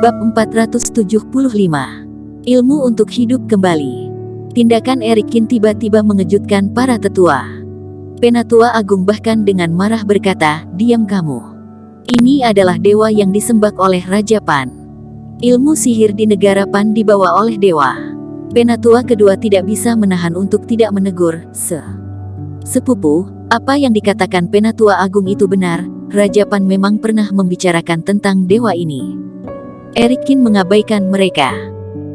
Bab 475. Ilmu untuk hidup kembali. Tindakan Erikin tiba-tiba mengejutkan para tetua. Penatua Agung bahkan dengan marah berkata, "Diam kamu. Ini adalah dewa yang disembah oleh Raja Pan. Ilmu sihir di negara Pan dibawa oleh dewa." Penatua kedua tidak bisa menahan untuk tidak menegur, "Sepupu, apa yang dikatakan Penatua Agung itu benar. Raja Pan memang pernah membicarakan tentang dewa ini." Erikin mengabaikan mereka.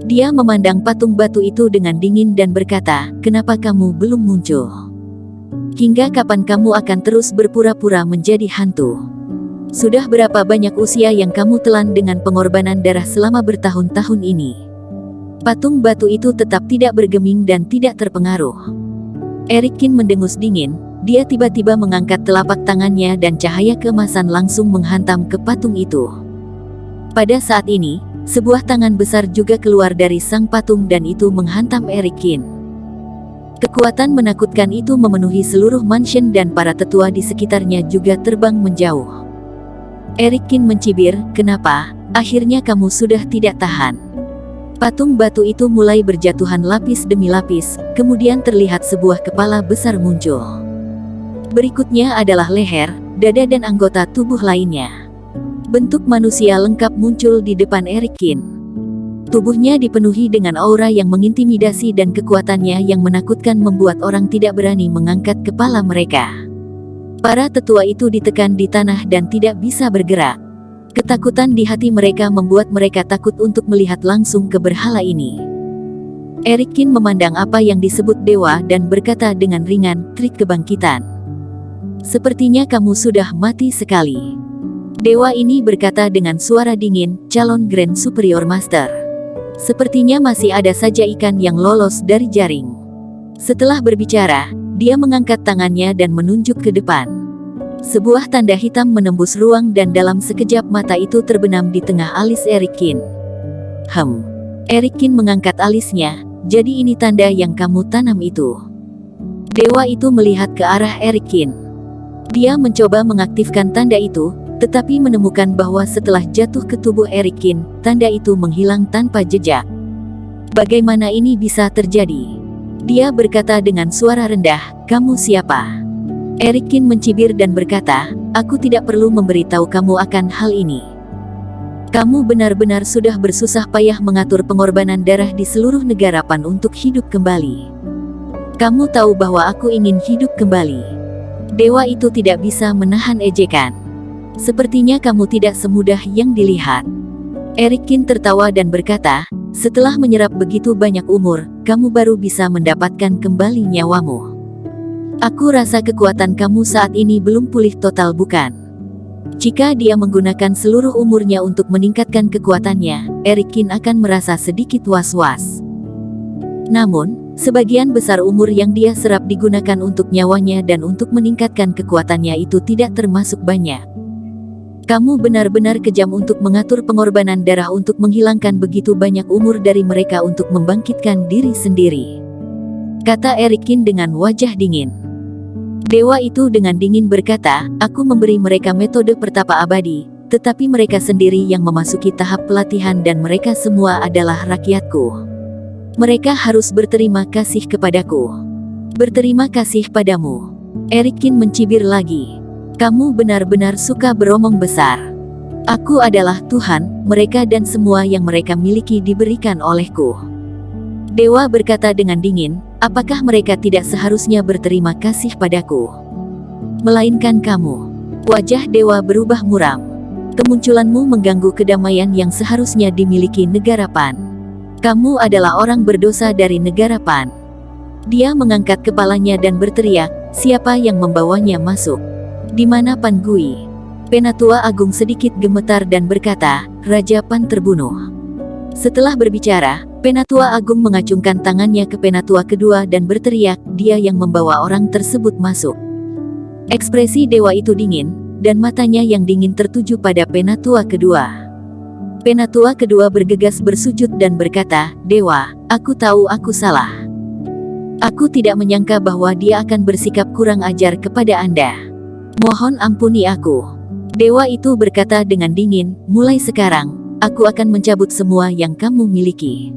Dia memandang patung batu itu dengan dingin dan berkata, "Kenapa kamu belum muncul? Hingga kapan kamu akan terus berpura-pura menjadi hantu? Sudah berapa banyak usia yang kamu telan dengan pengorbanan darah selama bertahun-tahun ini?" Patung batu itu tetap tidak bergeming dan tidak terpengaruh. Erikin mendengus dingin. Dia tiba-tiba mengangkat telapak tangannya dan cahaya keemasan langsung menghantam ke patung itu. Pada saat ini, sebuah tangan besar juga keluar dari sang patung dan itu menghantam Erikin. Kekuatan menakutkan itu memenuhi seluruh mansion dan para tetua di sekitarnya juga terbang menjauh. Erikin mencibir, "Kenapa? Akhirnya kamu sudah tidak tahan." Patung batu itu mulai berjatuhan lapis demi lapis, kemudian terlihat sebuah kepala besar muncul. Berikutnya adalah leher, dada dan anggota tubuh lainnya. Bentuk manusia lengkap muncul di depan Erikin. Tubuhnya dipenuhi dengan aura yang mengintimidasi dan kekuatannya yang menakutkan membuat orang tidak berani mengangkat kepala mereka. Para tetua itu ditekan di tanah dan tidak bisa bergerak. Ketakutan di hati mereka membuat mereka takut untuk melihat langsung ke berhala ini. Erikin memandang apa yang disebut dewa dan berkata dengan ringan, "Trik kebangkitan. Sepertinya kamu sudah mati sekali." Dewa ini berkata dengan suara dingin, "Calon Grand Superior Master. Sepertinya masih ada saja ikan yang lolos dari jaring." Setelah berbicara, dia mengangkat tangannya dan menunjuk ke depan. Sebuah tanda hitam menembus ruang dan dalam sekejap mata itu terbenam di tengah alis Erikin. Erikin mengangkat alisnya, "Jadi ini tanda yang kamu tanam itu." Dewa itu melihat ke arah Erikin. Dia mencoba mengaktifkan tanda itu, tetapi menemukan bahwa setelah jatuh ke tubuh Erikin, tanda itu menghilang tanpa jejak. "Bagaimana ini bisa terjadi?" Dia berkata dengan suara rendah, "Kamu siapa?" Erikin mencibir dan berkata, "Aku tidak perlu memberitahu kamu akan hal ini. Kamu benar-benar sudah bersusah payah mengatur pengorbanan darah di seluruh negara Pan untuk hidup kembali. Kamu tahu bahwa aku ingin hidup kembali." Dewa itu tidak bisa menahan ejekan. "Sepertinya kamu tidak semudah yang dilihat." Erikin tertawa dan berkata, "Setelah menyerap begitu banyak umur, kamu baru bisa mendapatkan kembali nyawamu. Aku rasa kekuatan kamu saat ini belum pulih total, bukan?" Jika dia menggunakan seluruh umurnya untuk meningkatkan kekuatannya, Erikin akan merasa sedikit was-was. Namun, sebagian besar umur yang dia serap digunakan untuk nyawanya dan untuk meningkatkan kekuatannya itu tidak termasuk banyak. "Kamu benar-benar kejam untuk mengatur pengorbanan darah untuk menghilangkan begitu banyak umur dari mereka untuk membangkitkan diri sendiri," kata Erikin dengan wajah dingin. Dewa itu dengan dingin berkata, "Aku memberi mereka metode pertapa abadi, tetapi mereka sendiri yang memasuki tahap pelatihan dan mereka semua adalah rakyatku. Mereka harus berterima kasih kepadaku." "Berterima kasih padamu?" Erikin mencibir lagi. "Kamu benar-benar suka beromong besar. Aku adalah Tuhan, mereka dan semua yang mereka miliki diberikan olehku." Dewa berkata dengan dingin, "Apakah mereka tidak seharusnya berterima kasih padaku? Melainkan kamu?" Wajah dewa berubah muram. "Kemunculanmu mengganggu kedamaian yang seharusnya dimiliki negara Pan. Kamu adalah orang berdosa dari negara Pan." Dia mengangkat kepalanya dan berteriak, "Siapa yang membawanya masuk? Di mana Pan Gui?" Penatua Agung sedikit gemetar dan berkata, "Raja Pan terbunuh." Setelah berbicara, Penatua Agung mengacungkan tangannya ke Penatua kedua dan berteriak, "Dia yang membawa orang tersebut masuk." Ekspresi dewa itu dingin, dan matanya yang dingin tertuju pada Penatua kedua. Penatua kedua bergegas bersujud dan berkata, "Dewa, aku tahu aku salah. Aku tidak menyangka bahwa dia akan bersikap kurang ajar kepada Anda. Mohon ampuni aku." Dewa itu berkata dengan dingin, "Mulai sekarang, aku akan mencabut semua yang kamu miliki."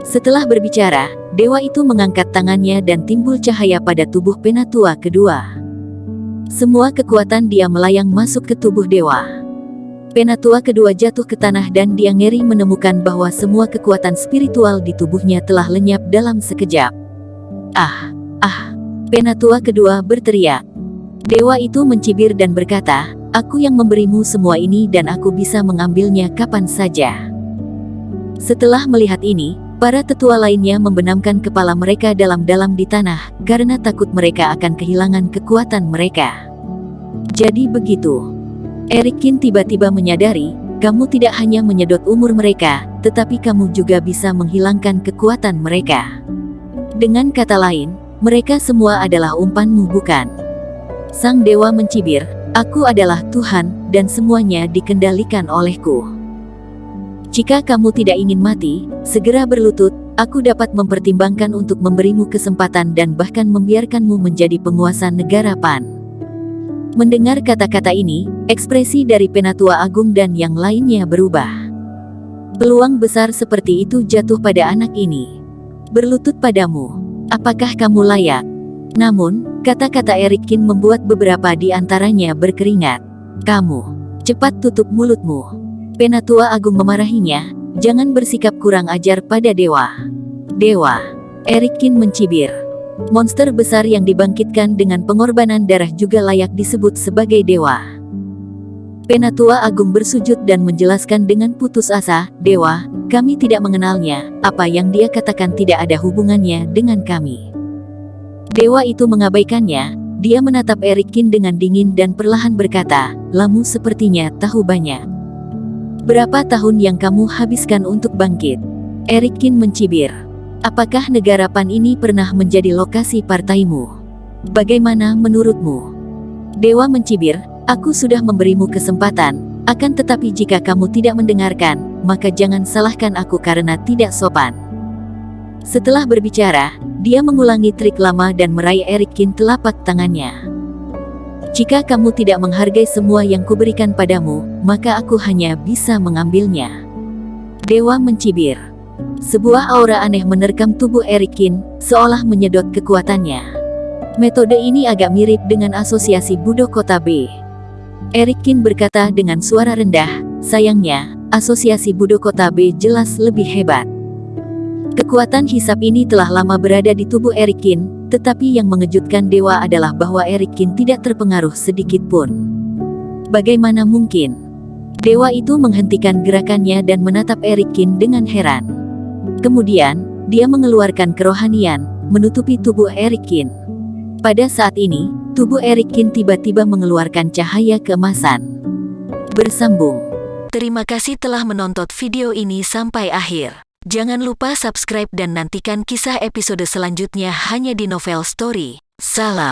Setelah berbicara, dewa itu mengangkat tangannya dan timbul cahaya pada tubuh Penatua kedua. Semua kekuatan dia melayang masuk ke tubuh dewa. Penatua kedua jatuh ke tanah dan dia ngeri menemukan bahwa semua kekuatan spiritual di tubuhnya telah lenyap dalam sekejap. "Ah, ah!" Penatua kedua berteriak. Dewa itu mencibir dan berkata, "Aku yang memberimu semua ini dan aku bisa mengambilnya kapan saja." Setelah melihat ini, para tetua lainnya membenamkan kepala mereka dalam-dalam di tanah, karena takut mereka akan kehilangan kekuatan mereka. Jadi begitu. Erikin tiba-tiba menyadari, kamu tidak hanya menyedot umur mereka, tetapi kamu juga bisa menghilangkan kekuatan mereka. Dengan kata lain, mereka semua adalah umpanmu, bukan? Sang dewa mencibir, "Aku adalah Tuhan, dan semuanya dikendalikan olehku. Jika kamu tidak ingin mati, segera berlutut, aku dapat mempertimbangkan untuk memberimu kesempatan dan bahkan membiarkanmu menjadi penguasa negara Pan." Mendengar kata-kata ini, ekspresi dari Penatua Agung dan yang lainnya berubah. Peluang besar seperti itu jatuh pada anak ini. "Berlutut padamu. Apakah kamu layak?" Namun, kata-kata Erikin membuat beberapa di antaranya berkeringat. "Kamu, cepat tutup mulutmu." Penatua Agung memarahinya, "Jangan bersikap kurang ajar pada dewa." "Dewa." Erikin mencibir. Monster besar yang dibangkitkan dengan pengorbanan darah juga layak disebut sebagai dewa. Penatua Agung bersujud dan menjelaskan dengan putus asa, "Dewa, kami tidak mengenalnya, apa yang dia katakan tidak ada hubungannya dengan kami." Dewa itu mengabaikannya, dia menatap Erikin dengan dingin dan perlahan berkata, "Lamu sepertinya tahu banyak. Berapa tahun yang kamu habiskan untuk bangkit?" Erikin mencibir. "Apakah negara Pan ini pernah menjadi lokasi partaimu? Bagaimana menurutmu?" Dewa mencibir, "Aku sudah memberimu kesempatan, akan tetapi jika kamu tidak mendengarkan, maka jangan salahkan aku karena tidak sopan." Setelah berbicara, dia mengulangi trik lama dan meraih Erikin telapak tangannya. "Jika kamu tidak menghargai semua yang kuberikan padamu, maka aku hanya bisa mengambilnya." Dewa mencibir. Sebuah aura aneh menerkam tubuh Erikin, seolah menyedot kekuatannya. Metode ini agak mirip dengan asosiasi Budo Kota B. Erikin berkata dengan suara rendah, "Sayangnya, asosiasi Budo Kota B jelas lebih hebat." Kekuatan hisap ini telah lama berada di tubuh Erikin, tetapi yang mengejutkan dewa adalah bahwa Erikin tidak terpengaruh sedikit pun. Bagaimana mungkin? Dewa itu menghentikan gerakannya dan menatap Erikin dengan heran. Kemudian, dia mengeluarkan kerohanian, menutupi tubuh Erikin. Pada saat ini, tubuh Erikin tiba-tiba mengeluarkan cahaya keemasan. Bersambung. Terima kasih telah menonton video ini sampai akhir. Jangan lupa subscribe dan nantikan kisah episode selanjutnya hanya di Novel Story. Salam.